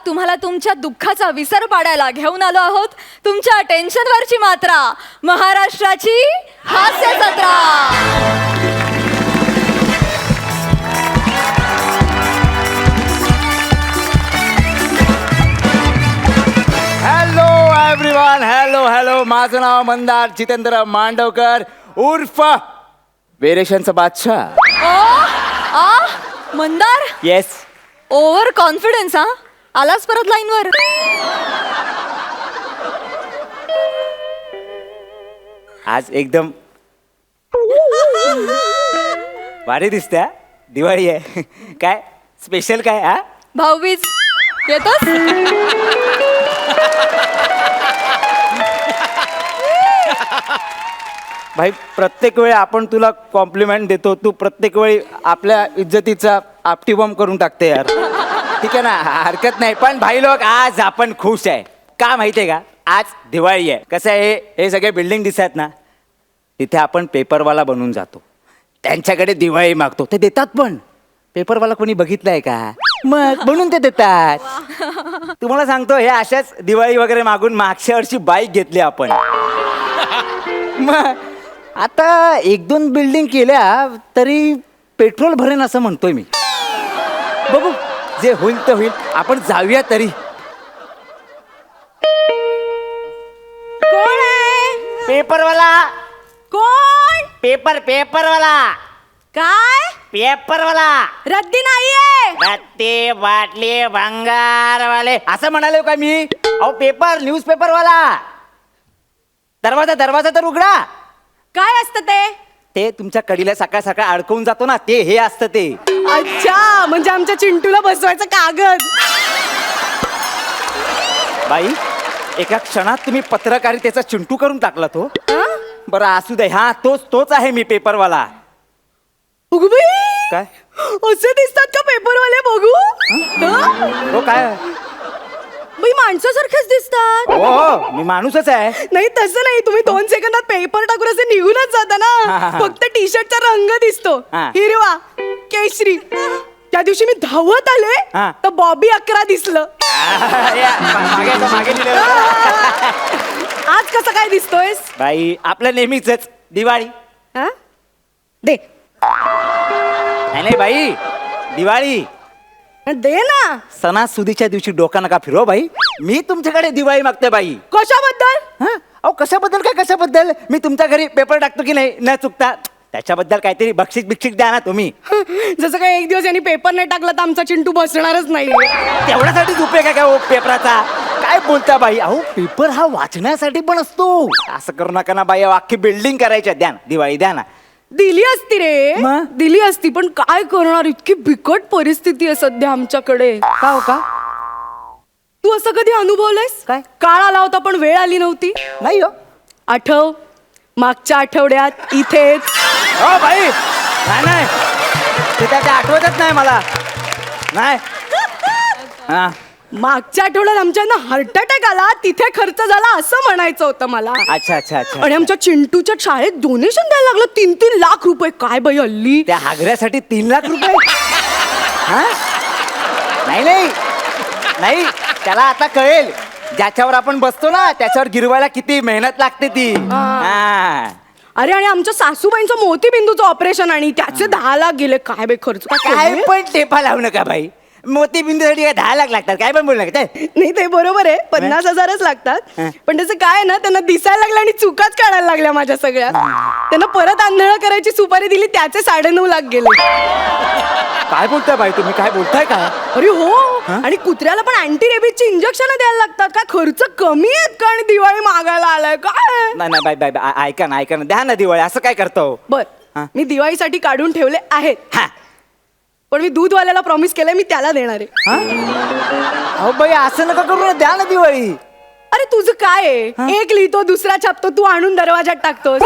तुम्हाला तुमच्या दुःखाचा विसर पाडायला घेऊन आलो आहोत तुमच्या टेन्शनवरची मात्रा, महाराष्ट्राची हास्य जत्रा. Hello everyone, hello hello. माझं नाव मंदार जितेंद्र मांडवकर उर्फ वेरेशनचा बादशाह. मंदार, येस. Over confidence. आलास परत लाईनवर. आज एकदम भारी दिसते. दिवाळी आहे. काय स्पेशल काय? हा, भाऊबीज येतोस? भाई प्रत्येक वेळी आपण तुला कॉम्प्लिमेंट देतो, तू प्रत्येक वेळी आपल्या इज्जतीचा आपटीबॉम्ब करून टाकते यार. ठीक आहे ना, हरकत नाही. पण भाई लोक, आज आपण खुश आहे. का माहितीये का? आज दिवाळी आहे. कसं आहे, हे सगळे बिल्डिंग दिसत ना, तिथे आपण पेपरवाला बनून जातो, त्यांच्याकडे दिवाळी मागतो, ते देतात. पण पेपरवाला कोणी बघितलंय का? मग म्हणून ते देतात. तुम्हाला सांगतो, हे अशाच दिवाळी वगैरे मागून मागच्या वर्षी बाईक घेतली आपण. मग आता 1-2 बिल्डिंग केल्या तरी पेट्रोल भरेन असं म्हणतोय मी. बघू, जे होईल तर होईल. आपण जाऊया तरी. कोण आहे? पेपरवाला. कोण? पेपरवाला. काय? पेपरवाला. रद्दी नाहीये. रत्ते बाटले भंगारवाले असं म्हणाले का मी? अहो पेपर, न्यूजपेपरवाला. दरवाजा तर उघडा. काय असतं ते? ते तुमच्या कडीला सकाळ सकाळ अडकवून जातो ना, ते हे असतं ते. अच्छा, म्हणजे आमच्या चिंटूला बसवायचं कागद. बाई, एका क्षणात तुम्ही पत्रकारितेचा चिंटू करून टाकला तो. बरं असू दे. हा, तोच आहे मी, पेपरवाला. काय असे दिसतात का पेपरवाले? बघू. हो काय? बाई, माणसासारखेच दिसतात. हो, मी माणूसच आहे. नाही तसं नाही, तुम्ही 2 सेकंदात पेपर टाकून असे निघूनच जाता ना. फक्त टी शर्टचा रंग दिसतो हिरवा केशरी. त्या दिवशी मी धावत आले तर बॉबी 11 दिसलं. मागे दिलं. आज कसं काय दिसतोयस? बाई, आपलं नेहमीच दिवाळी. दे नाही बाई, दिवाळी दे ना. सणासुदीच्या दिवशी डोका नका फिरव बाई. मी तुमच्याकडे दिवाळी मागते बाई. कशाबद्दल? अहो कशाबद्दल काय? कशाबद्दल? मी तुमच्या घरी पेपर टाकतो की नाही न चुकता, त्याच्याबद्दल काहीतरी बक्षीस द्या ना तुम्ही. जसं काय एक दिवस यांनी पेपर नाही टाकला तर आमचा चिंटू बसणारच नाही. तेवढ्यासाठीच उपयोग आहे का हो पेपराचा? काय बोलता बाई? अहो पेपर हा वाचण्यासाठी पण असतो. असं करू नका ना बाई. अख्खी बिल्डिंग करायच्या. द्या ना दिवाळी, द्या ना. दिली असती रे, मग? दिली असती, पण काय करणार, इतकी बिकट परिस्थिती आहे सध्या आमच्याकडे. का हो का? तू असं कधी अनुभवलंयस? काय? काळ आला होता पण वेळ आली नव्हती. नाही हो. आठव, मागच्या आठवड्यात इथेच. हो बाई, नाही ते त्याच्या आठवतच नाही मला. नाही. हा, मागच्या आठवड्यात आमच्या हार्ट अटॅक आला, तिथे खर्च झाला असं म्हणायचं होतं मला. अच्छा. आणि आमच्या चिंटूच्या शाळेत डोनेशन द्यायला लागलं 3-3 लाख रुपये. काय बाई हल्ली त्या हागऱ्यासाठी 3 लाख रुपये? हा? नाही, त्याला आता कळेल. ज्याच्यावर आपण बसतो ना, त्याच्यावर गिरवायला किती मेहनत लागते ती. अरे, आणि आमच्या सासूबाईंचं मोतीबिंदूचं ऑपरेशन आणि त्याचे 10 लाख गेले. काय बाई खर्च काय पण टेपा लावू नका बाई. मोतीबिंदूसाठी 10 लाख लागतात. काय पण बोलू नका. नाही, ते बरोबर आहे, 50,000च लागतात. पण त्याचं काय आहे ना, त्यांना दिसायला लागलं आणि चुकाच काढायला लागल्या माझ्या सगळ्या. त्यांना परत आंधळ करायची सुपारी दिली, त्याचे 9.5 लाख गेले. काय बोलताय बाई तुम्ही? काय बोलताय का? अरे हो, आणि कुत्र्याला पण अँटी रेबीजची इंजेक्शन द्यायला लागतात. काय खर्च कमी आहेत का? आणि दिवाळी मागायला आलाय काय? नाही बाई, ऐका ना, द्या ना दिवाळी. असं काय करतो? बर, मी दिवाळीसाठी काढून ठेवले आहेत. हा, पण मी दूधवाल्याला प्रॉमिस केलंय मी त्याला देणार आहे. अहो बाई, असं नका करू ना. द्या ना दिवाळी. अरे तुझं काय आहे? एक लिहितो, दुसरा छापतो, तू आणून दरवाजात टाकतोस.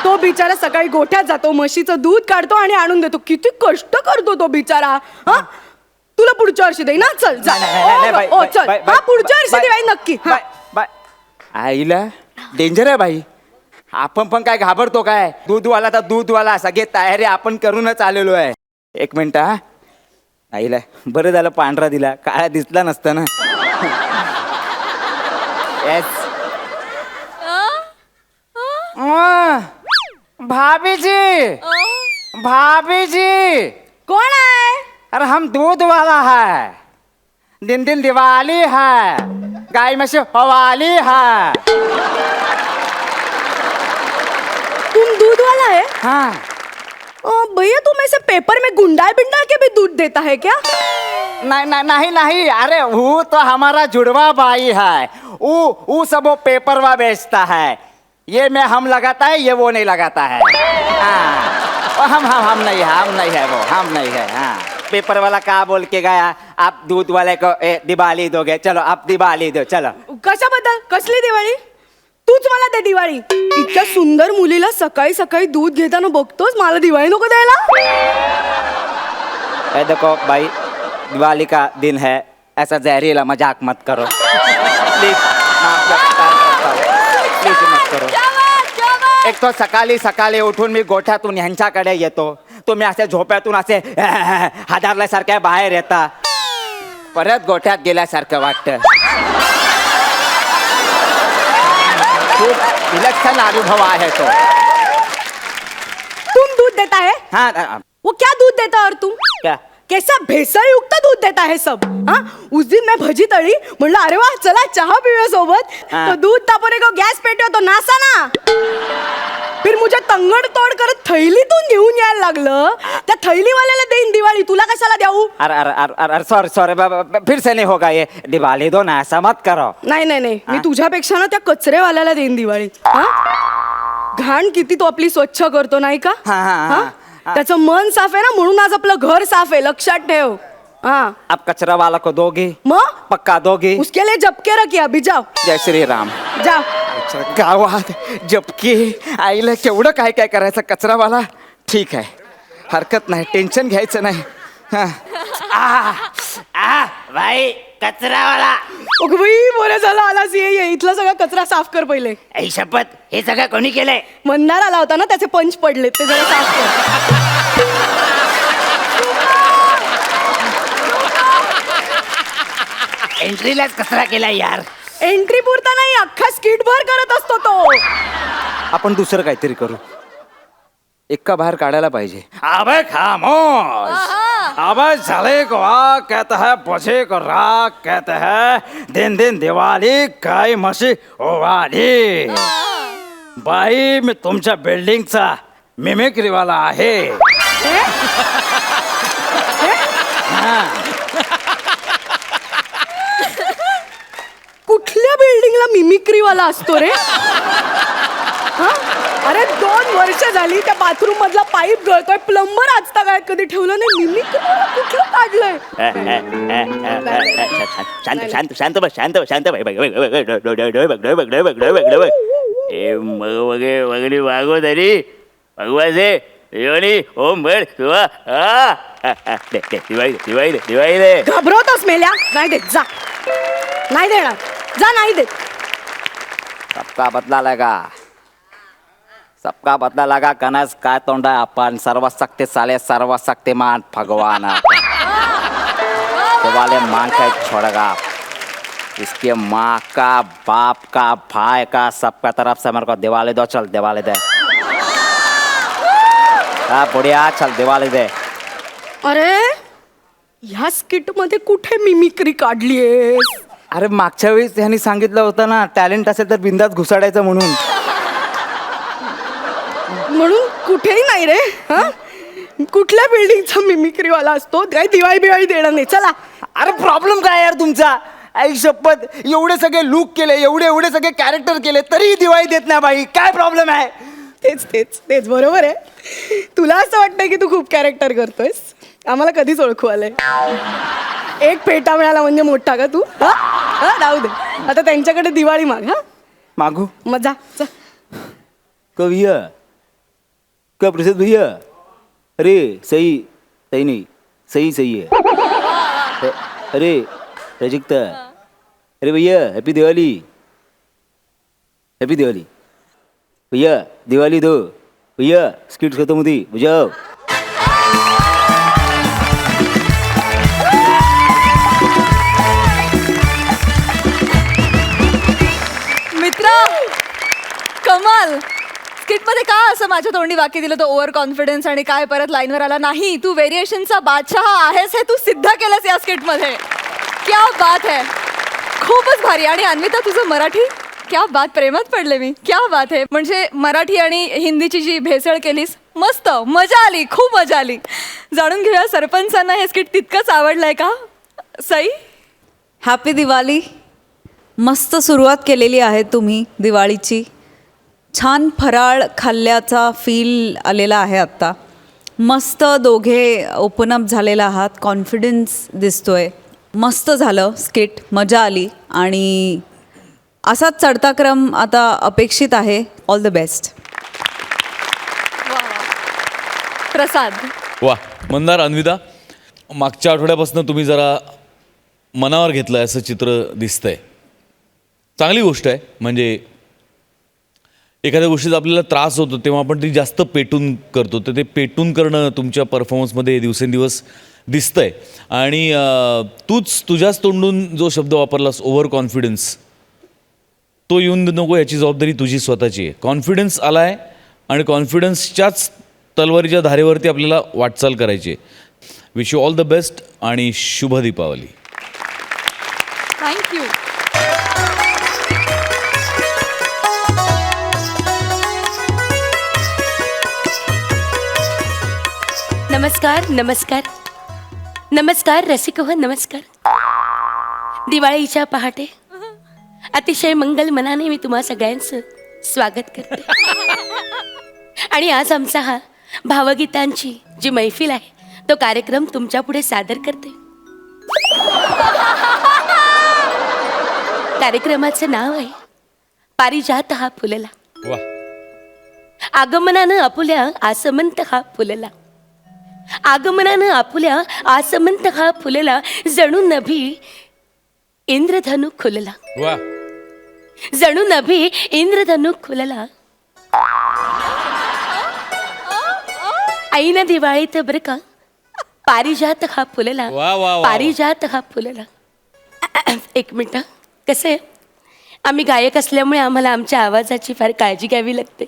तो बिचारा सकाळी गोठ्यात जातो, म्हशीचं दूध काढतो आणि आणून देतो. किती कष्ट करतो तो बिचारा. तुला पुढच्या वर्षी देईन ना. चल जा. चल, पुढच्या वर्षी दे बाई नक्की. आईला डेंजर आहे बाई. आपण पण काय घाबरतो काय? दूधवाला तर दूधवाला. सगळे तयारी आपण करूनच आलेलो आहे. 1 मिनिट. आईला बरं झालं पांढरा दिला, काळा दिसला नसता ना. येस. भाभी जी कोण आहे? अरे हम दूध वाला है, दिन दिन दिवाली है, गाय में से हवाली है. तुम दूध वाला है? हाँ. भैया तुम ऐसे पेपर में गुंडाल बिंडाल के भी दूध देता है क्या? नहीं, अरे वो तो हमारा जुड़वा भाई है, वो सब वो पेपर वा बेचता है, ये में हम लगाता है, ये वो नहीं लगाता है. हाँ. हम नहीं है वो, हम नहीं है. हाँ. पेपर वाला क्या बोल के गया, आप दूध वाले को दिवाली दोगे, चलो आप दिवाली दो, चलो. कशाबद्दल? कसली दिवाळी? तूच मला दे दिवाळी. इतक्या सुंदर मुलीला सकाळी सकाळी दूध घेताना बघतोस, मला दिवाळी नको द्यायला? देखो भाई, दिवाली का दिन है, ऐसा जहरीला मजाक मत करो प्लीज. प्लीज मत करो. एक तो सकाळी उठून मी गोठ्यातून ह्यांच्याकडे येतो, तुम्ही असे झोप्यातून असे हादरल्यासारख्या बाहेर येता, परत गोठ्यात गेल्यासारखं वाटतं. खूप विलक्षण अनुभव आहे तो. तुम दूध देता है? हाँ. वो क्या दूध देता है और तुम? क्या? कैसा भेसळ युक्त दूध देता है सब. हाँ, उस दिन मैं भजी तळी, म्हणलं अरे वा चला चहा पिऊया सोबत. हाँ. तो दूध तापवने को गॅस पेटो तो नासा ना. फिर मुझे तंगड तोड करत थैलीतून घेऊन यायला लागलं. त्या थैलीवाल्याला देईन दिवाळी, तुला कशाला देऊ? अरे सॉरी फिर से नहीं होगा ये, दिवाली दो ना, ऐसा मत करो. नाही मी तुझ्यापेक्षा ना त्या कचरेवाल्याला देईन दिवाळी. हा? घाण किती तो आपली स्वच्छ करतो नाही का? हा. त्याचं मन साफ आहे ना, म्हणून आज आपलं घर साफ आहे, लक्षात ठेव. हाँ. आप कचरा वाला को दोगी? मग पक्का दोगी? उसके लिए जबके रखी, अभी जाओ. जय श्री राम. जा. गावात जबकी आईला केवढं काय काय करायचं कचरावाला. ठीक आहे, हरकत नाही, टेन्शन घ्यायचं नाही. भाई कचरावाला. अगं बाई, बरं झालं आलास. ये इथला सगळा कचरा साफ कर पहिले. आई शपथ, हे सगळं कोणी केलंय? मंदार आला होता ना, त्याचे पंच पडले, ते जरा साफ कर. एंट्रीलाच कचरा केलाय यार. एंट्री पुरता नाही, अख्खा स्किट भर करत असतो तो. आपण दुसरं काहीतरी करू, एका बाहेर काढायला पाहिजे. अबे खामोश, अबे झाले को आ कहता है, बजे को राग कहता है, दिन दिन दिवाळी काय मशी ओवाली. बाई मी तुमच्या बिल्डिंगचा मिमिक्रीवाला आहे. कुठल्या बिल्डिंगला मिमिक्रीवाला असतो रे? हा? अरे 2 वर्ष झाली त्या बाथरूम मधला पाईप गळतोय, प्लंबर आजता काय कधी ठेवलं नाही, मिमिक्रीवाला कुठलं काढलंय? शांत भाई वगैरे वागो तरी भगवासे योनी ओम भर दिवाळी दे. घाबरवतोस मेल्या? नाही देत, जा. नाही देणार, जा. नाही देत. सबका बदला लगा, सबका बदला लगा. कनस काय तोंडा आपण, सर्व शक्ती साले, सर्व शक्तिमान भगवान. वाले मांग का छोड़ेगा, इसके माँ का, बाप का, भाई का, सबका तरफ से मेरे को दिवाली दो. चल दिवाली दे. बुढ़िया चल दिवाली दे. अरे ह्या स्किट मध्ये कुठे मिमिक्री काढलीयेस? अरे मागच्या वेळेस त्यांनी सांगितलं होतं ना, टॅलेंट असेल तर बिंदात घुसाडायचं म्हणून. म्हणून कुठेही नाही रे. हा? कुठल्या बिल्डिंगचा मिमिक्रीवाला असतो? काय दिवाळी बिवाळी देणार नाही, चला. अरे प्रॉब्लेम काय यार तुमचा? आई शपथ, एवढे सगळे लुक केले, एवढे सगळे कॅरेक्टर केले, तरी दिवाळी देत नाही बाई. काय प्रॉब्लेम आहे? तेच बरोबर आहे. तुला असं वाटतंय की तू खूप कॅरेक्टर करतोयस, आम्हाला कधीच ओळखू आलंय. एक पेटा मिळाला म्हणजे मोठा का तू? हा राहू दे, आता त्यांच्याकडे दिवाळी माग. हा मागू मग जा. भैया क्या प्रसाद भैया? अरे सही नहीं, सही है. अरे रजिकता, अरे भैया हैप्पी दिवाली भैया, दिवाली दो भैया. स्किट खत्म होती, बुझाओ. प्रसाद स्किट मध्ये का असं माझ्या तोंडी वाक्य दिलं तो ओव्हर कॉन्फिडन्स आणि काय परत लाईनवर आला नाही. तू व्हेरिएशनचा बादशाह आहेस हे तू सिद्ध केलंस या स्किट मध्ये. क्या बात है, खूपच भारी. आणि अन्विता तुझं मराठी क्या बात, प्रेमात पडले मी. क्या बात आहे. म्हणजे मराठी आणि हिंदीची जी भेसळ केलीस मस्त, मजा आली, खूप मजा आली. जाणून घेऊया सरपंचांना हे स्किट तितकंच आवडलंय का. सई, हॅपी दिवाळी. मस्त सुरुवात केलेली आहे तुम्ही दिवाळीची. छान फराळ खाल्ल्याचा फील आलेला आहे आत्ता. मस्त दोघे ओपन अप झालेला आहात, कॉन्फिडन्स दिसतोय. मस्त झालं स्किट, मजा आली. आणि असाच चढता क्रम आता अपेक्षित आहे. All the best. प्रसाद. वा, मंदार, अन्विता, मागच्या आठवड्यापासून तुम्ही जरा मनावर घेतलं असं चित्र दिसतंय. चांगली गोष्ट आहे. म्हणजे एखाद्या गोष्टीचा आपल्याला त्रास होतो तेव्हा आपण ती जास्त पेटून करतो, तर ते पेटून करणं तुमच्या परफॉर्मन्समध्ये दिवसेंदिवस दिसतंय. आणि तुझ्याच तोंडून जो शब्द वापरलास ओव्हर कॉन्फिडन्स, तो येऊन नको, याची जबाबदारी तुझी स्वतःची आहे. कॉन्फिडन्स आला आहे आणि कॉन्फिडन्सच्याच तलवारीच्या धारेवरती आपल्याला वाटचाल करायची आहे. Wish you all the best आणि शुभ दीपावली. थँक्यू. नमस्कार नमस्कार नमस्कार रसिक हो, नमस्कार. दिवाळीच्या पहाटे अतिशय मंगल मनाने मी तुम्हा सगळ्यांचं स्वागत करते. आणि आज आमचा हा भावगीतांची जी मैफिल आहे तो कार्यक्रम तुमच्या पुढे सादर करते. कार्यक्रमाचं नाव आहे पारिजात हा फुलला. वा. आगमनानं आपुल्या आसमंत हा फुलला. आगमनानं आपुल्या आसमंत हा फुलला. जणू नभी इंद्रधनु खुलला. वा. जणू नभी इंद्रधनु खुलला. ऐन दिवाळीत बरं का पारिजात हा फुलला. वा, वा, वा. पारिजात हा फुलला. एक मिनिट, कसं आहे, आम्ही गायक असल्यामुळे आम्हाला आमच्या आवाजाची फार काळजी घ्यावी लागते.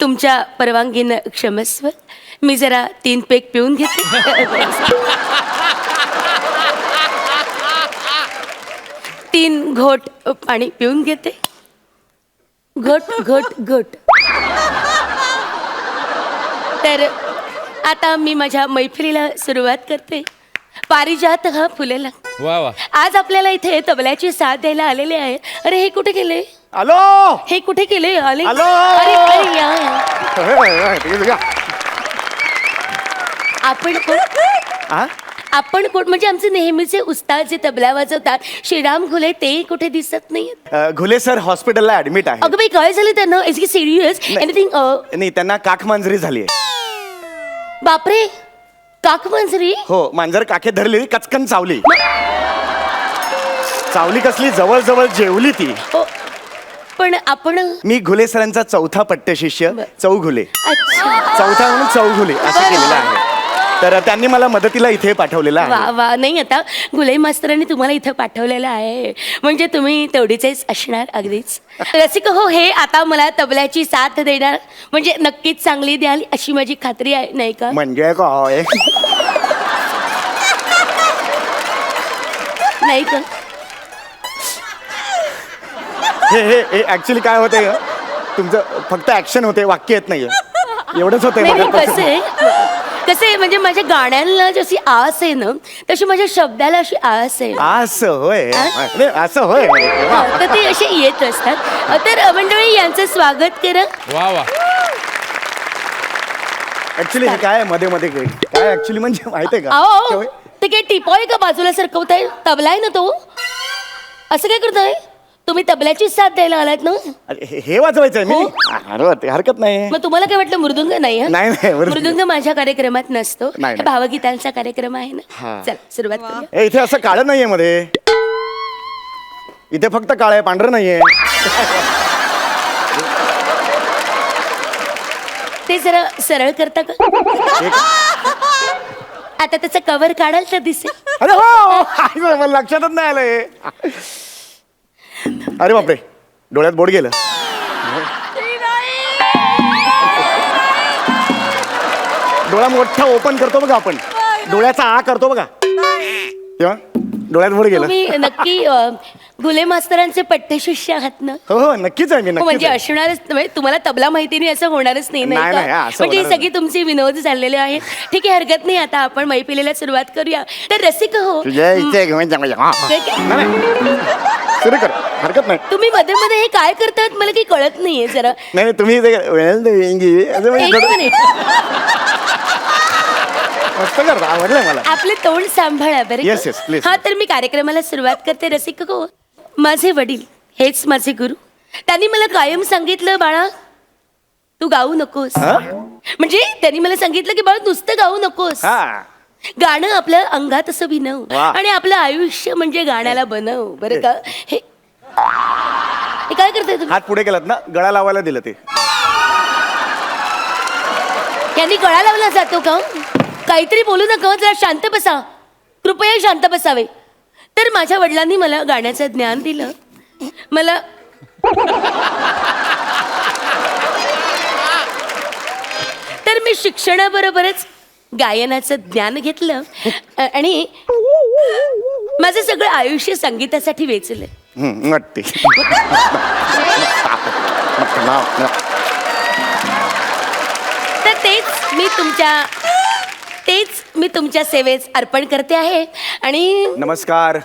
तुमच्या परवानगीनं क्षमस्व, मी जरा 3 पेक पिऊन घेते. 3 घोट पाणी पिऊन घेते. घोट घोट घोट. तर आता मी माझ्या मैफिलीला सुरुवात करते. पारिजात हा फुलला. वा वा. आज आपल्याला इथे तबल्याची साथ द्यायला आलेले आहे. अरे हे कुठे गेले, हॅलो, हे कुठे गेले आले. हॅलो. अरे अरे या. आपण कोण? आपण कोण म्हणजे आमचे नेहमीचे उस्ताद जे तबला वाजवतात श्रीराम घुले, ते कुठे दिसत नाहीत. घुले सर हॉस्पिटलला ऍडमिट आहे. अगं बाई, काय झालं त्यांना? Is it serious anything? नाही, त्यांना काख मांजरी झाली आहे. बापरे, काक मांजरी? हो, मांजर काखे धरली, कचकन चावली. चावली कसली, जवळ जवळ जेवली ती. हो, पण आपण मी घुले सरांचा चौथा पट्ट शिष्य चौघुले. अच्छा. चौथा म्हणून चौघुले असं बरं. केलेलं आहे. तर त्यांनी मला मदतीला इथे पाठवलेलं वा आहे. वा. नाही, आता गुले मास्तरांनी तुम्हाला इथं पाठवलेलं आहे म्हणजे तुम्ही तेवढीचेच असणार अगदीच. रसिक हो, हे आता मला तबल्याची साथ देणार म्हणजे नक्कीच चांगली द्याल अशी माझी खात्री आहे, नाही का? म्हणजे काय? नाही का? हे ऍक्च्युली काय होते, तुमचं फक्त ऍक्शन होते, वाक्य येत नाहीये, एवढंच होतंय. नाही नाही, माझं. कसं आहे म्हणजे माझ्या गाण्यांना जशी आस आहे ना तशी माझ्या शब्दाला अशी आस आहे. असं होय, अरे, असं होय. तर ते असे येत असतात. तर मंडळी, यांचं स्वागत करा. वा वा. ऍक्च्युली हे काय मध्ये मध्ये काय ऍक्च्युली म्हणजे माहितीये का? अहो, ते काय टिपॉय का बाजूला सरकवताय? तबला आहे ना तो, असं काय करताय तुम्ही? तबल्याची साथ द्यायला आलात ना? अरे, हे वाजवायचंय मी. हो. अरे, ते हरकत नाही. मग तुम्हाला काय वाटलं मृदुंग नाही? हं? नाही, नाही, मृदुंग माझ्या कार्यक्रमात नसतो. नाही, नाही. भावगीतांचा कार्यक्रम आहे ना. हा. चल सुरुवात करूया. इथे असं काळं नाहीये मध्ये, इथे फक्त काळं आहे, पांढरं नाहीये. ते जरा सरळ करता का? आता त्याचं कव्हर काढाल तर दिसेल. अरे हो, मला लक्षातच नाही आलंय. अरे बापरे, डोळ्यात बोट गेलं. डोळा मोठा ओपन करतो बघा आपण, डोळ्याचा आ करतो बघा, तेव्हा डोळ्यात वर गेलं. तुम्ही नक्की गुले मास्तरांचे पट्टे शिष्य आहात ना? हो हो नक्कीच आहे मी, हो, नक्कीच म्हणजे आहे. असणारच म्हणजे तुम्हाला तबला माहिती नाही असं होणारच नाही नाही, नाही नाही, का? असं म्हणजे ही होणारच सगळी तुमची विनोद झालेले आहेत. ठीक आहे, हरकत नाही. आता आपण मैफिलीला सुरुवात करूया. तर रसिक हो, तुझ्या इथे घेऊन जा म्हणजे. हा, हा. काय- काय- नाही, नाही. सुरू कर, हरकत नाही. तुम्ही मध्ये मध्ये हे काय करतात मला काही कळत नाहीये जरा. नाही नाही, तुम्ही ते well doing असं म्हणजे एक थोडं मिनिट, मस्त करता, आवडलं मला. आपले तोंड सांभाळा बरं Yes, का? yes, please. हा, तर मी कार्यक्रमाला सुरुवात करते. रसिक हो, माझे वडील हेच माझे गुरु. त्यांनी मला कायम सांगितलं, बाळा तू गाऊ नकोस. म्हणजे त्यांनी मला सांगितलं की बाळा नुसतं गाऊ नकोस, हा गाणं आपल्या अंगात असं भिनव वा. आणि आपलं आयुष्य म्हणजे गाण्याला बनव बरं का. हे हे काय करताय तुम्ही? हात पुढे केलात ना, गळा लावायला दिलं ते. यांनी गळा लावला जातो का? काहीतरी बोलू नका, जरा शांत बसा, कृपया शांत बसावे. तर माझ्या वडिलांनी मला गाण्याचं ज्ञान दिलं. मला तर मी शिक्षणाबरोबरच गायनाचं ज्ञान घेतलं आणि माझं सगळं आयुष्य संगीतासाठी वेचलं. वाटते तर तेच मी तुमच्या सेवेस अर्पण करते आहे. आणि नमस्कार.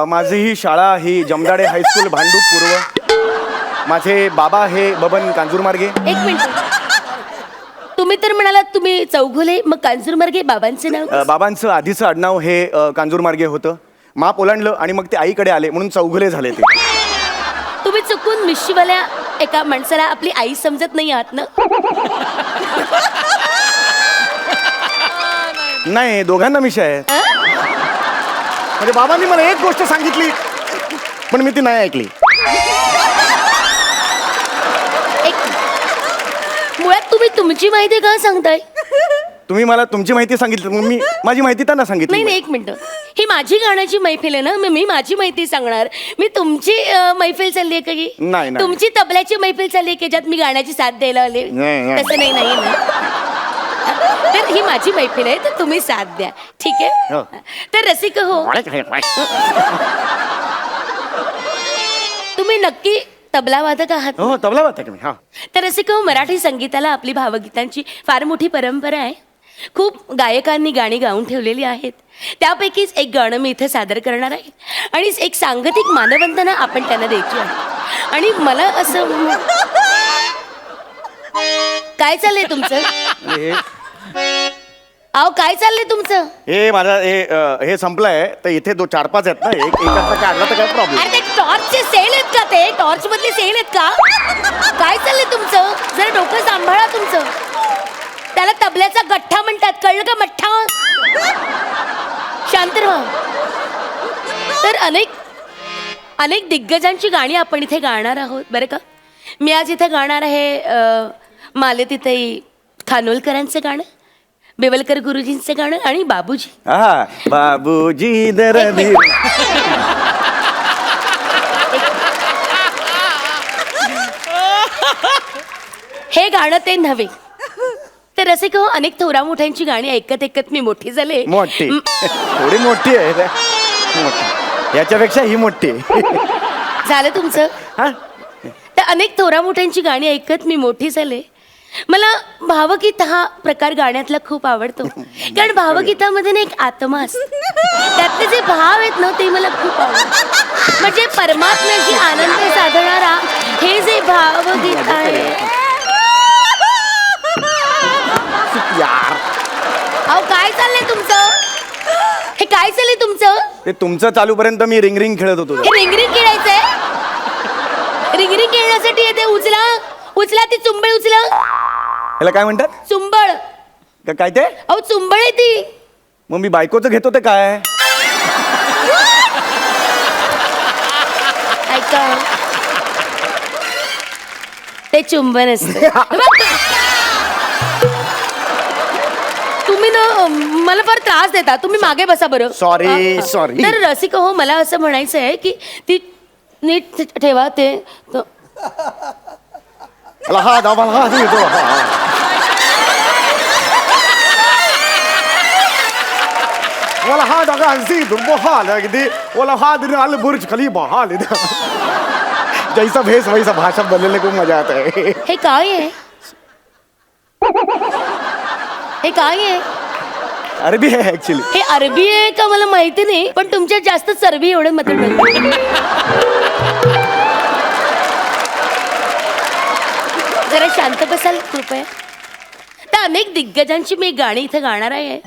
माझी ही शाळा ही जमदाडे हायस्कूल भांडूप पूर्व. माझे बाबा हे बबन कांजूरमार्गे. एक मिनिट, तुम्ही तर म्हणालात तुम्ही चौघुले, मग कांजूरमार्गे बाबांचं नाव कसं? बाबांचं आधीचं आडनाव हे कांजूरमार्गे होतं. माप ओलांडलं आणि मग ते आईकडे आले म्हणून चौघुले झाले ते. तुम्ही चुकून मिशीवाल्या एका माणसाला आपली आई समजत नाही आहात ना? नाही, दोघांना मिशा आहे. म्हणजे बाबांनी मला एक गोष्ट सांगितली पण मी ती नाही ऐकली. मुळात तुम्ही तुमची माहिती का सांगताय? तुम्ही मला तुमची माहिती सांगितली, मग मी माझी माहिती त्यांना नाही सांगितली. नाही, एक मिनिट, ही माझी गाण्याची मैफिल आहे ना, मी माझी माहिती सांगणार. मी तुमची मैफिल चालली आहे का ही? नाही, नाही. तुमची तबल्याची मैफिल चालली आहे की ज्यात मी गाण्याची साथ द्यायला आले? नाही, नाही. तसं नाही नाही ना. तर ही माझी मैफिल आहे, तर तुम्ही साथ द्या, ठीक आहे? हो. तर रसिक हो, तुम्ही नक्की तबला वादक आहात ना? हो तबला वाजता की मी. हा तर रसिक हो, मराठी संगीताला आपली भावगीतांची फार मोठी परंपरा आहे. खूप गायकांनी गाणी गाऊन ठेवलेली आहेत. त्यापैकीच एक गाणं मी इथे सादर करणार आहे आणि एक सांगतिक मानवंदना आपण त्यांना द्यायची आहे. आणि मला असं काय चाललंय तुमचं? अहो काय चाललंय तुमचं? हे माझा हे संपलंय तर इथे 4-5 आहेत ना, एकाचा काढला तर काय प्रॉब्लेम. अरे ते टॉर्चचे सेल आहेत का? ते टॉर्च मधले सेल आहेत का? काय चाललंय तुमचं? जरा डोकं सांभाळा तुमचं. त्याला तबल्याचा गठ्ठा म्हणतात, कळलं का? मठ्ठा. शांत राहा. तर अनेक दिग्गजांची गाणी आपण इथे गाणार आहोत बरं का. मी आज इथे गाणार आहे मालतीताई खानोलकरांचं गाणं, बेवलकर गुरुजींचं गाणं आणि बाबूजी. हा बाबूजी दरधीर. हे गाणं ते नव्हे. तर असे हो, अनेक थोरा मोठ्यांची गाणी ऐकत ऐकत मी मोठी झाले. मोठी थोडी मोठी आहे रे. मोठी याच्यापेक्षा ही मोठी आहे. झालं तुमचं. हा तर अनेक थोरा मोठ्यांची गाणी ऐकत मी मोठी झाले. मला भावगीत हा प्रकार गाण्यातला खूप आवडतो, कारण भावगीतामध्ये ना एक आत्मा असतो. त्यातले जे भाव आहेत ना ते मला खूप आवडतात. म्हणजे परमात्म्याची आनंद साधणारा हे जे भावगीत आहे. यार अहो काय चाललंय तुमचं? हे काय चाललंय तुमचं? ते तुमचं चालूपर्यंत मी रिंग रिंग खेळत होतो. हे रिंगरिंग खेळायचंय? रिंगरिंग खेळण्यासाठी येते. उचला उचला ती चुंबळ उचला. याला काय म्हणतात? चुंबळ. काय ते? अहो चुंबळ आहे ती. मग मी बायकोचं घेतो ते काय? ऐका, ते चुंबन असतं. तुम्ही ना मला फार त्रास देता. तुम्ही मागे बसा बरं. Sorry, sorry. तर रसिक हो, मला असं म्हणायचं आहे की ती नीट ठेवा ते. मला हा दाबा हा येतो. वला हा दागा हंसी दुर्बो हाल अगदी वला हा दिन अल बुर्ज खलीफा हाल जैसा भेस वैसा भाषा बदलने को मजा आता है. हे काय आहे हे काय आहे अरबी है ऍक्च्युली. हे अरबी आहे का मला माहिती नाही पण तुमच्यात जास्त चरबी एवढं मात्र नाही. जरा शांत बसाल कृपया. तर अनेक दिग्गजांची मी गाणी इथं गाणार आहे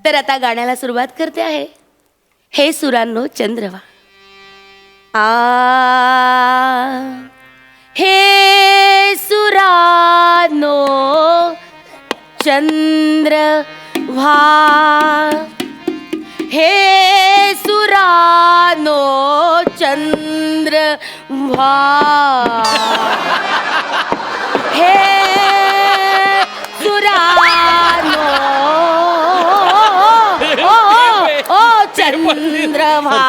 तर आता गाण्याला सुरुवात करते आहे. हे सुरांनो चंद्रवा हे सुरानो चंद्रवा हे सुरानो चंद्रवा हे सुरानो ओ चंद्रवा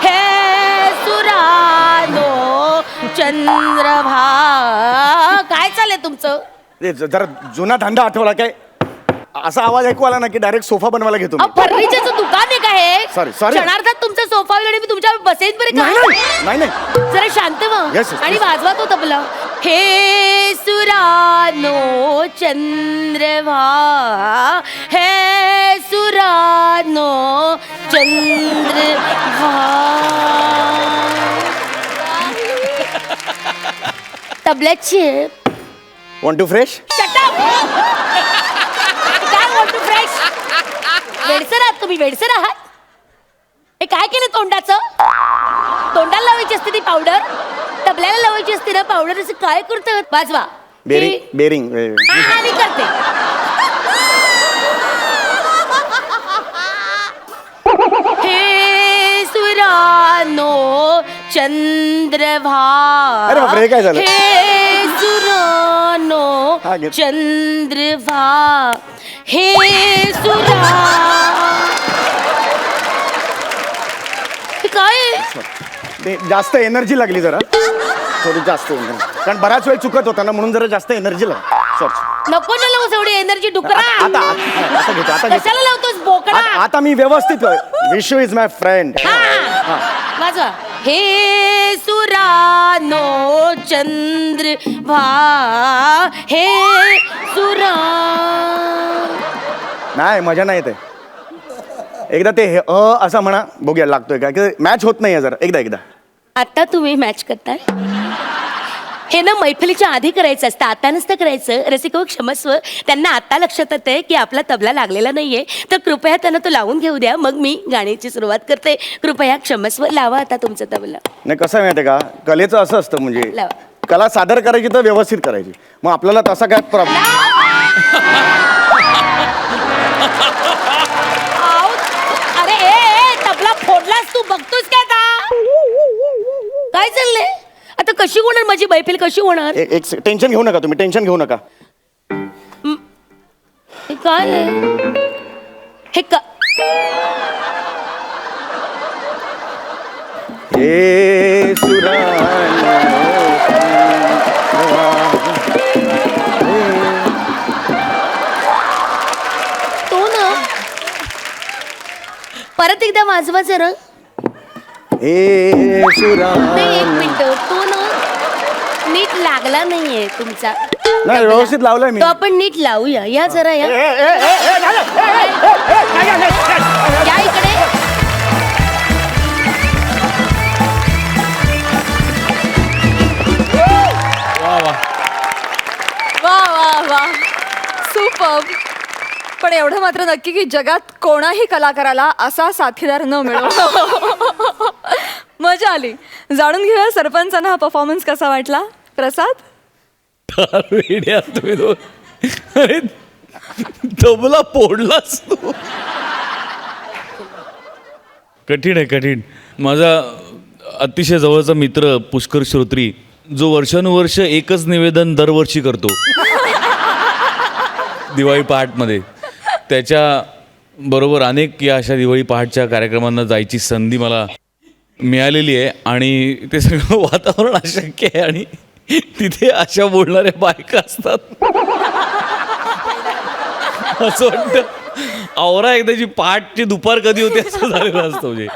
हे सुरानो चंद्रभा. काय चाललंय तुमचं? जरा जुना धंदा आठवला काय असा आवाज ऐकू आला ना की डायरेक्ट सोफा बनवायला घेतो मी. फर्निचरचं दुकान आहे का हे? Sorry. क्षणार्धात तुमचा सोफा वगैरे मी तुमच्या बसेन बरे का? नाही नाही जरा शांत व्हा Yes, yes, आणि please. वाजवा तो तबला. हे सुरानो चंद्रभा हे सुरानो चंद्रभा. तबल्याची want to fresh. काय म्हणतो फ्रेश? वेडसर आहात तुम्ही, वेडसर आहात. हे काय केलं तोंडाचं? तोंडाला लावायची असते ती पावडर, तबल्याला लावायची असते ना पावडर. असं काय करतं? वाजवा. बेरिंग हा, मी करते. हे सुरानो चंद्रभा अरे बापरे, हे काय झालं? हे सुरानो हा, घे. चंद्रभा हे सुरा. हे काय आहे? ते जास्त एनर्जी लागली जरा थोडी जास्त एनर्जी कारण बराच वेळ चुकत होता ना म्हणून जरा जास्त एनर्जी लागली. सॉरी. नको ना लावूस एवढी एनर्जी डुकरा. आता घेतो आता घेतो. कशाला लावतोस बोकडा? आता मी व्यवस्थित विश्व इज माय फ्रेंड. वाजवा. हे सुरानो चंद्रभा हे सुरा. नाही मजा नाही येते. एकदा ते असं म्हणा बघूया लागतोय का मॅच होत नाही जरा एकदा आता तुम्ही मॅच करताय. हे ना मैफिलीच्या आधी करायचं असतं, आता नसतं करायचं. रसिको क्षमस्व, त्यांना आता लक्षात येते की आपला तबला लागलेला नाहीये तर कृपया त्यांना तो लावून घेऊ द्या. मग मी गाण्याची सुरुवात करते. कृपया क्षमस्व, लावा आता तुमचा तबला. नाही कसं आहे माहिती आहे का कलेचं असं असतं म्हणजे लावा. कला सादर करायची तर व्यवस्थित करायची. मग आपल्याला तसा काय प्रॉब्लेम. अरे ए तबला फोडलास तू, बघतोस काय आता? काय चाललंय आता? कशी होणार माझी मैफिल, कशी होणार? एक टेन्शन घेऊ नका तुम्ही, टेन्शन घेऊ नका. हे काय आहे? हे का हे तो ना परत एकदा वाजवा जरा. हे नाही एक मिनिट, तो ना नीट लागला नाहीये तुमचा. नाही व्यवस्थित लावलाय मी. तो आपण नीट लावूया. या जरा या या इकडे. वा वा वा सुपर. पण एवढं मात्र नक्की की जगात कोणाही कलाकाराला असा साथीदार न मिळो. मजा आली. जाणून घेऊया सरपंचांना हा परफॉर्मन्स कसा वाटला. प्रसाद. तुम्ही दोन. अरे तबला फोडलास तू. कठीण आहे कठीण. माझा अतिशय जवळचा मित्र पुष्कर श्रोत्री जो वर्षानुवर्ष एकच निवेदन दरवर्षी करतो दिवाळी पहाटमध्ये, त्याच्या बरोबर अनेक या अशा दिवाळी पहाटच्या कार्यक्रमांना जायची संधी मला मिळालेली आहे. आणि ते सगळं वातावरण अशक्य आहे आणि तिथे अशा बोलणाऱ्या बायका असतात. असं वाटतं आवरा एकदाची पहाटची दुपार कधी होते असं झालेलं असतं. म्हणजे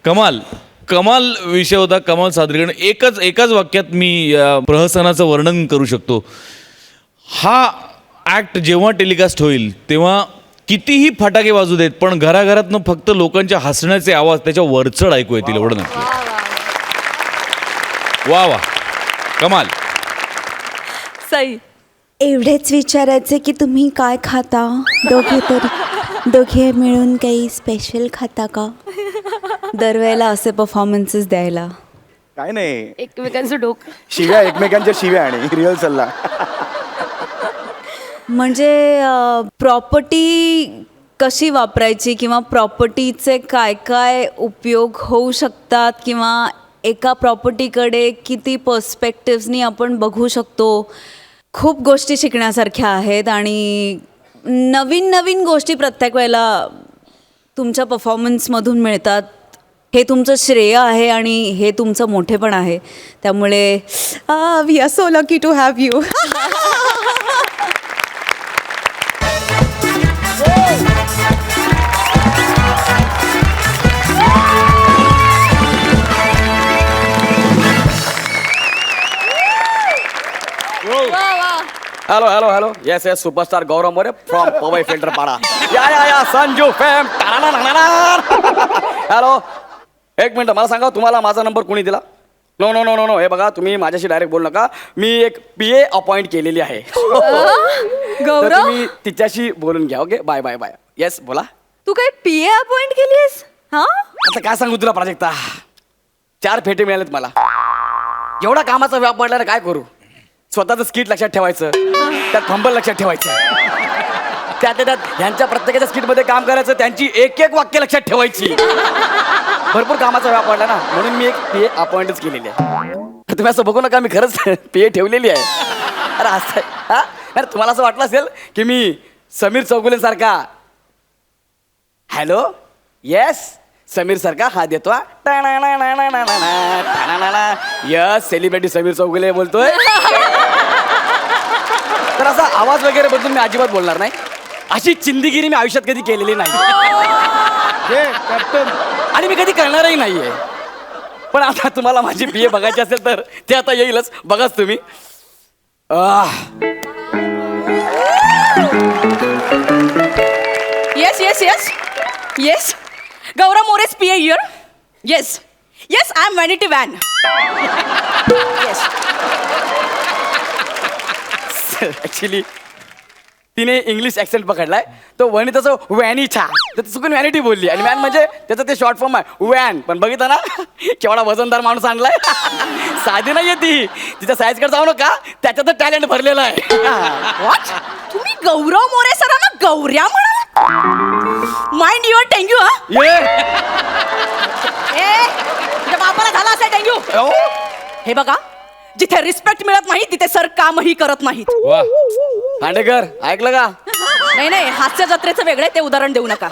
कमाल कमाल विषय होता, कमाल सादरीकरण. एकाच वाक्यात मी या प्रहसनाचं वर्णन करू शकतो. हा ॲक्ट जेव्हा टेलिकास्ट होईल तेव्हा कितीही फटाके वाजू देत, पण घराघरातनं फक्त लोकांच्या हसण्याचे आवाज त्याच्या वरचढ ऐकू येतील एवढं नक्की. वा वा कमाल. सई. एवढेच विचारायचे की तुम्ही काय खाता दोघे मिळून काही स्पेशल खाता का? दरवेळेला असे परफॉर्मन्सेस द्यायला. काय नाही, एकमेकांचं डोकं शिव्या, एकमेकांच्या शिव्या आणि रिहर्सलला. म्हणजे प्रॉपर्टी कशी वापरायची किंवा प्रॉपर्टीचे काय काय उपयोग होऊ शकतात किंवा एका प्रॉपर्टीकडे किती पर्स्पेक्टिव्हनी आपण बघू शकतो. खूप गोष्टी शिकण्यासारख्या आहेत आणि नवीन नवीन गोष्टी प्रत्येक वेळेला तुमच्या परफॉर्मन्समधून मिळतात. हे तुमचं श्रेय आहे आणि हे तुमचं मोठेपण आहे. त्यामुळे we are so lucky to have you. Hello hello hello yes yes superstar Gaurav More from Powai Filter Pada. या संजू फॅम. हॅलो एक मिनिट, मला सांगा तुम्हाला माझा नंबर कोणी दिला? No no no no no हे बघा, तुम्ही माझ्याशी डायरेक्ट बोलू नका. मी एक PA अपॉइंट केलेली आहे. तर गौरव, तुम्ही तिच्याशी बोलून घ्या. Okay bye bye bye. Yes बोला. तू काय PA अपॉइंट केलीस? हा, आता काय सांगू तुला प्राजक्ता, 4 फेटे मिळालेत मला. एवढा कामाचा व्याप पडला, काय करू? स्वतःचं स्किट लक्षात ठेवायचं, त्यात फंबल लक्षात ठेवायचं, त्यात ह्यांच्या प्रत्येकाच्या स्किटमध्ये काम करायचं, त्यांची एक एक वाक्य लक्षात ठेवायची. भरपूर कामाचा व्याप पडला ना, म्हणून मी एक PA अपॉइंटच केलेली आहे. तुम्ही असं बघू नका, मी खरंच PA ठेवलेली आहे. अरे असं हा, अरे तुम्हाला असं वाटलं असेल की मी समीर चौगुले सारखा. हॅलो येस समीर सारखा हा देतो. यस सेलिब्रिटी समीर चौगुले बोलतोय. तर असा आवाज वगैरे बदलून मी अजिबात बोलणार नाही. अशी चिंदीगिरी मी आयुष्यात कधी केलेली नाही आणि मी कधी करणारही नाहीये. पण आता तुम्हाला माझी PA बघायची असेल तर ते आता येईलच, बघाच तुम्ही. Yes yes yes yes Gaurav मोरे's PA here. Yes. Yes, I am Vanity Van. Yes. Actually तिने इंग्लिश ऍक्सेंट पकडलाय, तो वनिताचं वॅनिछा, तर ती चुकून व्हॅनिटी बोलली आणि वॅन म्हणजे त्याचं ते शॉर्ट फॉर्म आहे वॅन. पण बघितलं ना केवढा वजनदार माणूस आणलाय. साधी नाहीये ती, तिच्या साईजकडे जाऊ नका, त्याच्यात टॅलेंट भरलेलं आहे. What? तुम्ही गौरव मोरे सरांना गौऱ्या म्हणाला? Mind your dengue. तुझ्या बापाला झाला असेल डेंग्यू. हे बघा, जिथे रिस्पेक्ट मिळत नाही तिथे सर कामही करत नाहीत. वा खांडेकर ऐकलं का? नाही नाही, हास्य जत्रेचं वेगळे, ते उदाहरण देऊ नका.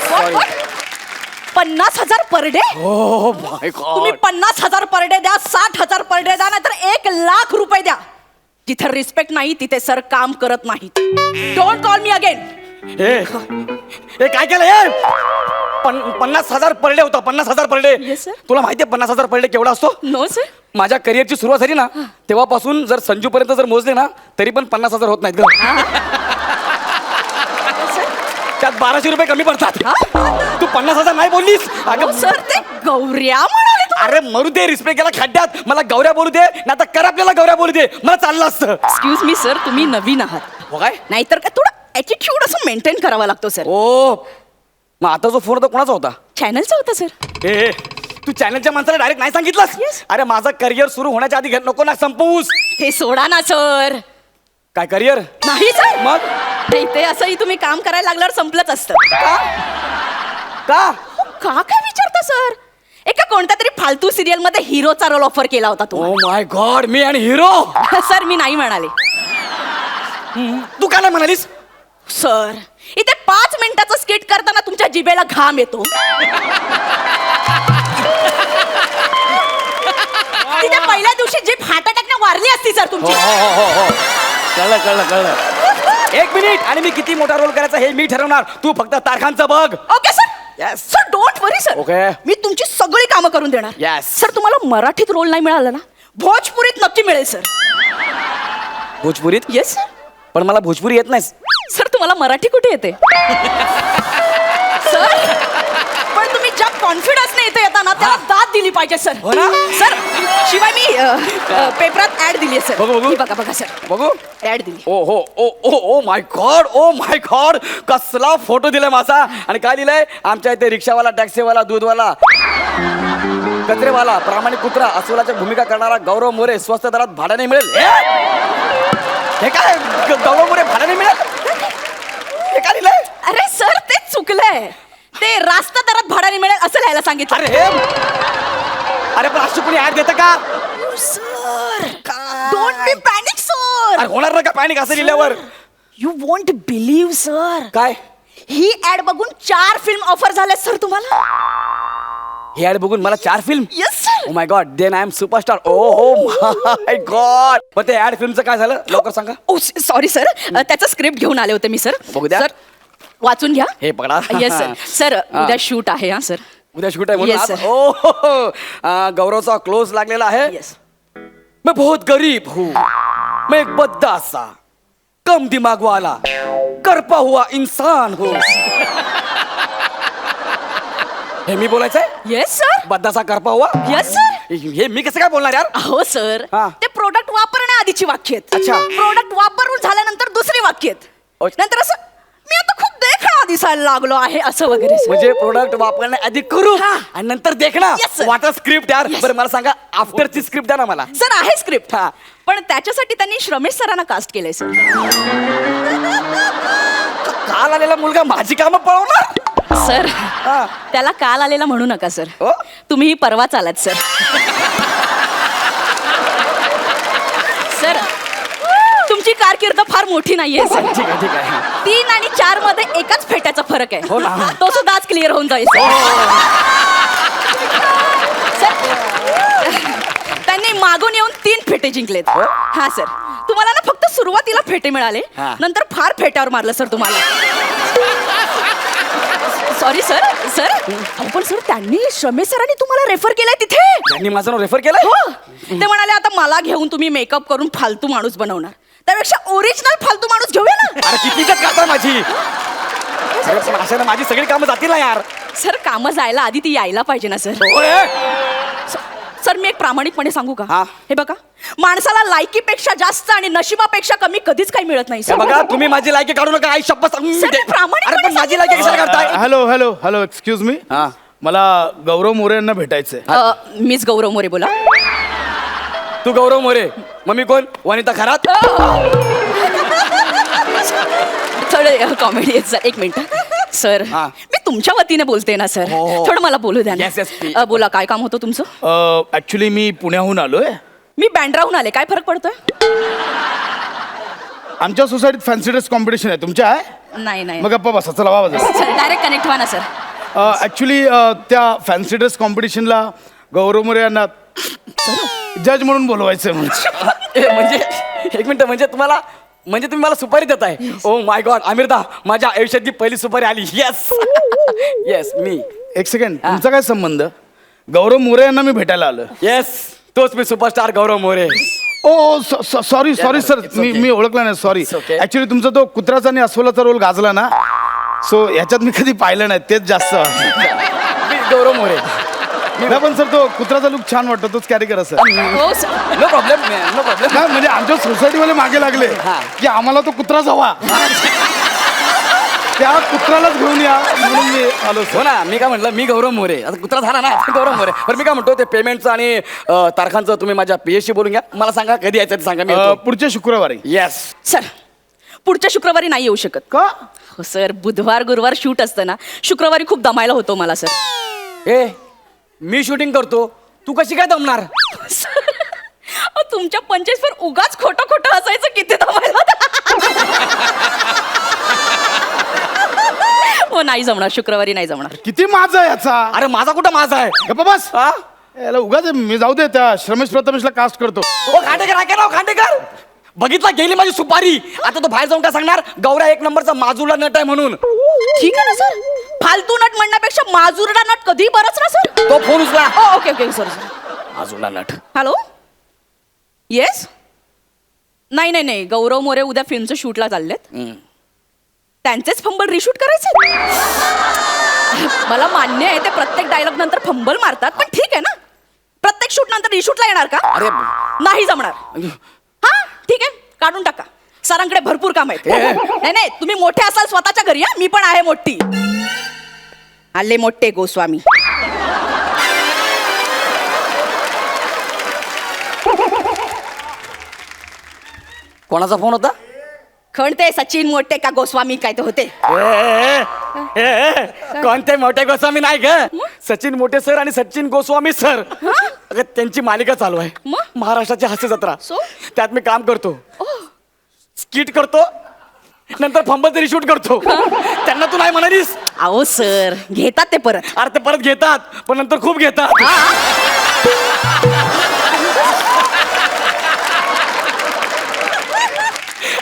Sorry. 50,000 per day? Oh my God. तुम्ही 50,000 पर डे द्या, 60,000 पर डे द्या, नाहीतर 1,00,000 रुपये द्या. जिथे रिस्पेक्ट नाही तिथे सर काम करत नाहीत. Don't call me again. हे काय केलं हे? 50,000 पर डे होता, 50,000 पर डे. Yes, sir. तुला माहितीये 50,000 पर डे केवढा असतो? No sir. माझ्या करिअरची सुरुवात झाली ना तेव्हापासून जर संजू पर्यंत जर मोजले ना तरी पण 50,000 होत नाहीत ग. त्यात 1200 रुपये कमी पडतात. तू 50,000 नाही बोललीस अगं सर, ते गौऱ्या म्हणाले तुम्ही. अरे मरू दे, रिस्पेक्ट केला खड्ड्यात. मला गौऱ्या बोलू दे ना तर कर आपल्याला गौऱ्या बोलू दे, मला चाललं असतं. एक्सक्यूज मी सर, तुम्ही नवीन आहात. हो काय? नाहीतर काय थोडं ॲटिट्यूड असं मेंटेन करावा लागतो सर. ओ मग आता जो फोन होता कोणाचा होता? चॅनलचा होता सर. ए तू चॅनलच्या माणसाला डायरेक्ट नाही सांगितलंस? अरे माझं करिअर सुरू होण्याच्या आधी नको ना संपवूस. हे सोडा ना सर. काय करिअर? नाही सर. मग नाही, ते असंही तुम्ही काम करायला लागल्यावर संपलंच असतं. का का काय विचारता सर? एका कोणत्या तरी फालतू सिरियल मध्ये हिरोचा रोल ऑफर केला होता ओ तुम्हाला. माय गॉड, मी आणि हिरो. सर मी नाही म्हणाले. तू का नाही म्हणालीस? सर इथे 5 मिनिटाचं स्किट करताना तुमच्या जिभेला घाम येतो. तिथे पहिल्या दिवशी जीभ हार्ट अटॅकने वारली असती सर तुमची. कळलं 1 मिनिट आणि मी किती मोठा रोल करायचा हे मी ठरवणार, तू फक्त तारखांचं बघ. Okay sir Yes. Sir don't worry sir Okay. मी तुमची सगळी कामं करून देणार. Yes. सर तुम्हाला मराठीत रोल नाही मिळाला ना, भोजपुरीत नक्की मिळेल सर. भोजपुरीत? Yes sir. पण मला भोजपुरी येत नाही. सर तुम्हाला मराठी कुठे येते सर? पण तुम्ही ज्या कॉन्फिडन्सने इथे येता ना त्याला दाद दिली पाहिजे सर. हो ना? सर शिवाय मी पेपरात ऍड दिली आहे सर. बघू, बघू. ही बघा बघा सर, बघू. ऍड दिली. ओ हो ओ माय गॉड कसला फोटो दिलाय माझा. आणि काय दिलंय, आमच्या इथे रिक्षावाला, टॅक्सीवाला, दूधवाला, कचरेवाला, प्रामाणिक कुत्रा, अस्वलाच्या भूमिका करणारा गौरव मोरे स्वस्त दरात भाड्याने मिळेल. हे काय गौरव मोरे भाड्याने मिळेल, हे काय दिलंय? अरे सर ते चुकलंय, ते रास्त दरात भाड्याने मिळेल असं लिहायला सांगितलं. अरे पण अशी कोणी ऍड देतं का? Sir don't be panic sir. अरे होणार ना का पॅनिक असं लिहिल्यावर? यू वॉन्ट बिलीव्ह सर, काय ही ऍड बघून 4 फिल्म ऑफर झाल्या सर तुम्हाला. हे ऍड बघून मला 4 film? Yes sir. Oh my God, then I am superstar. Oh my God. पण ते ऍड फिल्मचं काय झालं, लवकर सांगा. ओ सॉरी सर, त्याचं स्क्रिप्ट घेऊन आले होते मी सर. बघू द्या. सर वाचून घ्या. हे पकडा. Yes sir. सर उद्या शूट आहे हा सर. उद्या शूट आहे Yes, म्हणून sir. ओ गौरवचा क्लोज लागलेला आहे. येस. मैं बहुत गरीब हूँ, मैं एक बद्दा सा कम दिमाग वाला करपा हुआ इंसान हूँ. हे मी बोलायचंय? Yes sir. बद्दा सा करपा हुआ. Yes sir. हे मी कसं काय बोलणार यार? हो सर, हा. ते प्रोडक्ट वापरण्याआधीची वाक्य आहेत. अच्छा. प्रोडक्ट वापरून झाल्यानंतर दुसरी वाक्य आहेत. अच्छा. नंतर असं मी आता खूप देखणा दिसायला लागलो आहे असं वगैरे सर. म्हणजे प्रोडक्ट वापरण्या आधी करू हा. आणि नंतर देखना. Yes, sir. वाटा स्क्रिप्ट यार. Yes. बरं मला सांगा, आफ्टरची स्क्रिप्ट द्या ना मला. सर आहे स्क्रिप्ट, हा. पण त्याच्यासाठी त्यांनी श्रमेश सरांना कास्ट केलंय सर. काल आलेला मुलगा माझी कामं पळवणार. सर हा. त्याला काल आलेला म्हणू नका सर, हो? तुम्ही परवाच आलात सर. सर तुमची कारकीर्द फार मोठी नाहीये सर. ठीक आहे ठीक आहे. 3 आणि 4 मध्ये एकाच फेट्याचा फरक आहे. हो ना. तो सुद्धा आज क्लिअर होऊन जाईल सर. सर त्यांनी मागून येऊन 3 फेटे जिंकलेत. हा सर, तुम्हाला ना फक्त सुरुवातीला फेटे मिळाले, हा. नंतर फार फेट्यावर मारलं सर तुम्हाला. Sorry sir. सर पण सर त्यांनी श्रमेश सरांनी तुम्हाला रेफर केलंय तिथे. त्यांनी माझं नाव रेफर केलंय. हो, ते म्हणाले आता मला घेऊन तुम्ही मेकअप करून फालतू माणूस बनवणार, त्यापेक्षा ओरिजिनल फालतू माणूस घेऊया ना. अरे किती इज्जत करता माझी. अरे पण अशाने माझी सगळी कामं जातील ना यार. सर कामं जायला आधी ती यायला पाहिजे ना सर. ओए, सर मी एक प्रामाणिकपणे सांगू का, हा. हे बघा, माणसाला लायकीपेक्षा जास्त आणि नशिबापेक्षा कमी कधीच काही मिळत नाही हे सर. बघा तुम्ही माझी लायकी काढू नका. आई शपथ सांगून सर, मी प्रामाणिकपणे अरे पण माझी लायकी कशाला काढताय? Hello hello hello excuse me, हा. मला गौरव मोरे यांना भेटायचंय. मिस गौरव मोरे बोला. तू गौरव मोरे, मग मी कोण? वनिता खरात. थोडं कॉमेडी आहे सर. 1 मिनिट सर, हा. मी तुमच्या वतीने बोलते ना सर, हो, हो. थोडं मला बोलू द्या Yes, yes, ना. please. बोला काय काम होतं तुमचं? ऍक्च्युली मी पुण्याहून आलोय. मी बँड्राहून आले, काय फरक पडतोय? आमच्या सोसायटीत फॅन्सी ड्रेस कॉम्पिटिशन आहे, तुमच्या आहे? नाही नाही मग गप्पा बसा, चला वावा सर, डायरेक्ट कनेक्ट व्हा ना सर. ऍक्च्युली त्या फॅन्सी ड्रेस कॉम्पिटिशनला गौरव मोरे यांना जज म्हणून बोलवायचंय म्हणजे. म्हणजे 1 मिनिट, म्हणजे तुम्हाला, म्हणजे तुम्ही मला सुपारी देताय? ओ माय गॉड, आमिरदा माझ्या आयुष्यातली पहिली सुपारी आली. येस येस मी. एक सेकंड, तुमचा काय संबंध? गौरव मोरे यांना मी भेटायला आलो. येस, तोच मी superstar Gaurav More. Oh sorry sir, it's okay. मी ओळखला नाही, सॉरी. It's okay. ऍक्च्युली तुमचा तो कुत्र्याचा आणि अस्वलाचा रोल गाजला ना, सो ह्याच्यात मी कधी पाहिलं नाही, तेच जास्त. मी गौरव मोरे. नाही पण सर तो कुत्र्याचा लुक छान वाटतो, तोच कॅरी करा सर. हो sir. No problem no problem. नाही म्हणजे आमच्या सोसायटीवाले मागे लागले हा. की आम्हाला तो कुत्राच हवा, त्या कुत्रालाच घेऊन या म्हणून मी आलो हो सर. ना, मी काय म्हटलं, मी गौरव मोरे. आता कुत्रा झाला ना, गौरव मोरे. पण मी काय म्हणतो, ते पेमेंटचं आणि तारखांचं तुम्ही माझ्या पीएसशी बोलून घ्या. मला सांगा कधी यायचं ते सांगा, मी येतो. पुढच्या शुक्रवारी. येस. सर पुढच्या शुक्रवारी नाही येऊ शकत. का? हो सर, बुधवार गुरुवार शूट असतं ना, शुक्रवारी खूप दमायला होतो मला सर. ए, मी शूटिंग करतो, तू कशी काय दमणार? सर, अहो, तुमच्या 25 वर उगाच खोटं खोटं असायचं, किती दमायला हो नाही जमणार, शुक्रवारी नाही जमणार. किती माझा याचा? अरे माझा कुठं माझा आहे? गप्पा बस. हा? याला उगाच मी जाऊ दे, त्या श्रमेश प्रथमेशला कास्ट करतो. ओ खांडेकर, ऐका ना, ओ खांडेकर. बघितला गेली माझी सुपारी. आता तो बाहेर जाऊन काय सांगणार, गौऱ्या 1 नंबरचा माजुरला नट आहे म्हणून. ठीक आहे ना सर, फालतू नट म्हणण्यापेक्षा माजुरडा नट कधी बरंच ना सर. तो फोन उचला. Okay okay sir. माजुरला नट. Hello, yes. नाही नाही नाही, गौरव मोरे उद्या फिल्मचं शूटला चाललेत. त्यांचेच फंबल रिशूट करायचे. मला मान्य आहे ते प्रत्येक डायलॉग नंतर फंबल मारतात, पण ठीक आहे ना, प्रत्येक शूट नंतर रिशूटला येणार का? अरे नाही जमणार. हा ठीक आहे, काढून टाका. सरांकडे भरपूर काम आहेत. नाही नाही, तुम्ही मोठे असाल स्वतःच्या घरी. मी पण आहे मोठी. आले मोठे गोस्वामी. कोणाचा फोन होता? खणते सचिन मोठे का गोस्वामी काय ते होते. कोणते मोठे गोस्वामी नाही ग, सचिन मोठे सर आणि सचिन गोस्वामी सर. अगं त्यांची मालिका चालू आहे, मग? महाराष्ट्राची हास्य जत्रा. So? त्यात मी काम करतो, स्किट करतो, नंतर फंबलचं रिशूट करतो. त्यांना तू नाही म्हणालीस. अहो सर, घेतात ते परत. अरे ते परत घेतात, पण नंतर खूप घेतात.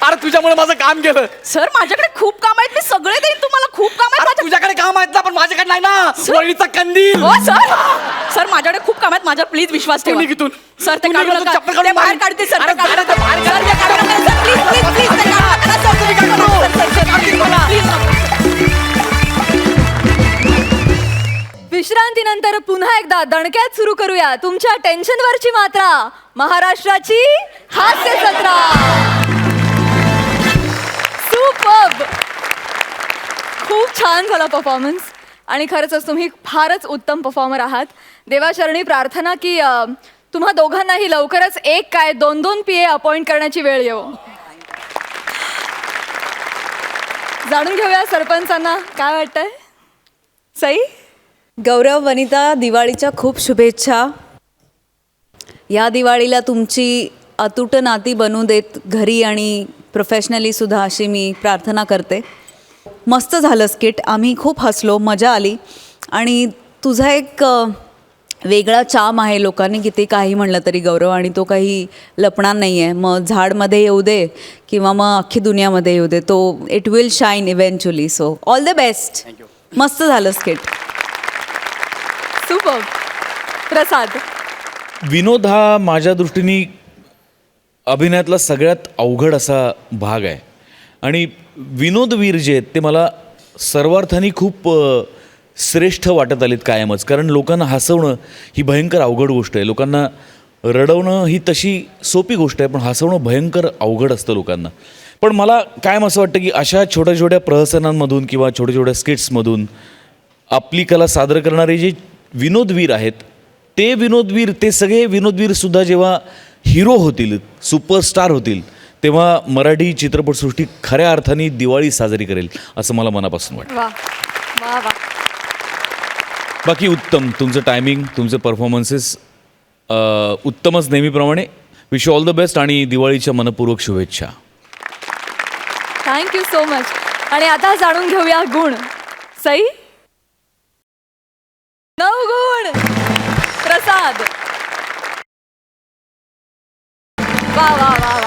अरे तुझ्यामुळे माझं काम गेलं. सर माझ्याकडे खूप काम आहेत, मी सगळे देईन तुम्हाला. खूप काम आहेत अरे माझ्याकडे. तुझ्याकडे काम आहेत ना, पण माझ्याकडे नाही ना. वळीचा कंदील. हो सर, सर माझ्याकडे खूप काम आहेत, माझ्यावर प्लीज विश्वास तू ठेवा. निघ इथून. सर ते तू काढू निघ इथून, नका. चप्पल काढून ते बाहेर बाहेर. काढते सर. अरे ते काढू बाहेर नका. बाहेर सर, ते काढू नका. सर, प्लीज प्लीज प्लीज ते काढू नका. सर, तुम्ही काढू नका. सर, सर, सर, प्लीज नका. विश्रांतीनंतर पुन्हा एकदा दणक्यात सुरू करूया तुमच्या टेन्शनवरची मात्रा, महाराष्ट्राची हास्य जत्रा. सुपर्ब. खूप छान झाला परफॉर्मन्स आणि खरंच तुम्ही फारच उत्तम परफॉर्मर आहात. देवाचरणी प्रार्थना की तुम्हा दोघांनाही लवकरच एक काय 2-2 PA अपॉइंट करण्याची वेळ येऊ. जाणून घेऊया सरपंचांना काय वाटतंय. सई. गौरव, वनिता, दिवाळीच्या खूप शुभेच्छा. या दिवाळीला तुमची अतूट नाती बनू देत घरी आणि प्रोफेशनली सुद्धा, अशी मी प्रार्थना करते. मस्त झालं स्किट, आम्ही खूप हसलो, मजा आली. आणि तुझा एक वेगळा चाम आहे, लोकांनी किती काही म्हणलं तरी गौरव, आणि तो काही लपणार नाही आहे. मग झाडमध्ये येऊ दे किंवा मग अख्खी दुनियामध्ये येऊ दे, तो it will shine eventually. So all the best. मस्त झालं स्किट. सुपर्ब. प्रसाद. विनोद हा माझ्या दृष्टीने अभिनयातला सगळ्यात अवघड असा भाग आहे. आणि विनोदवीर जे आहेत ते मला सर्वार्थाने खूप श्रेष्ठ वाटत आलेत कायमच. कारण लोकांना हसवणं ही भयंकर अवघड गोष्ट आहे. लोकांना रडवणं ही तशी सोपी गोष्ट आहे, पण हसवणं भयंकर अवघड असतं लोकांना. पण मला कायम असं वाटतं की अशा छोट्या छोट्या प्रहसनांमधून किंवा छोट्या छोट्या स्किट्समधून आपली कला सादर करणारे जे विनोदवीर आहेत, ते विनोदवीर, ते सगळे विनोदवीरसुद्धा जेव्हा हिरो होतील, सुपरस्टार होतील, तेव्हा मराठी चित्रपटसृष्टी खऱ्या अर्थाने दिवाळी साजरी करेल असं मला मनापासून वाटतं. वा वा वा. बाकी उत्तम, तुमचं टायमिंग, तुमचे परफॉर्मन्सेस उत्तमच नेहमीप्रमाणे. विश ऑल द बेस्ट आणि दिवाळीच्या मनपूर्वक शुभेच्छा. Thank you so much. आणि आता जाणून घेऊया गुण. सई. 9 गुण. प्रसाद. वा वा वा वा.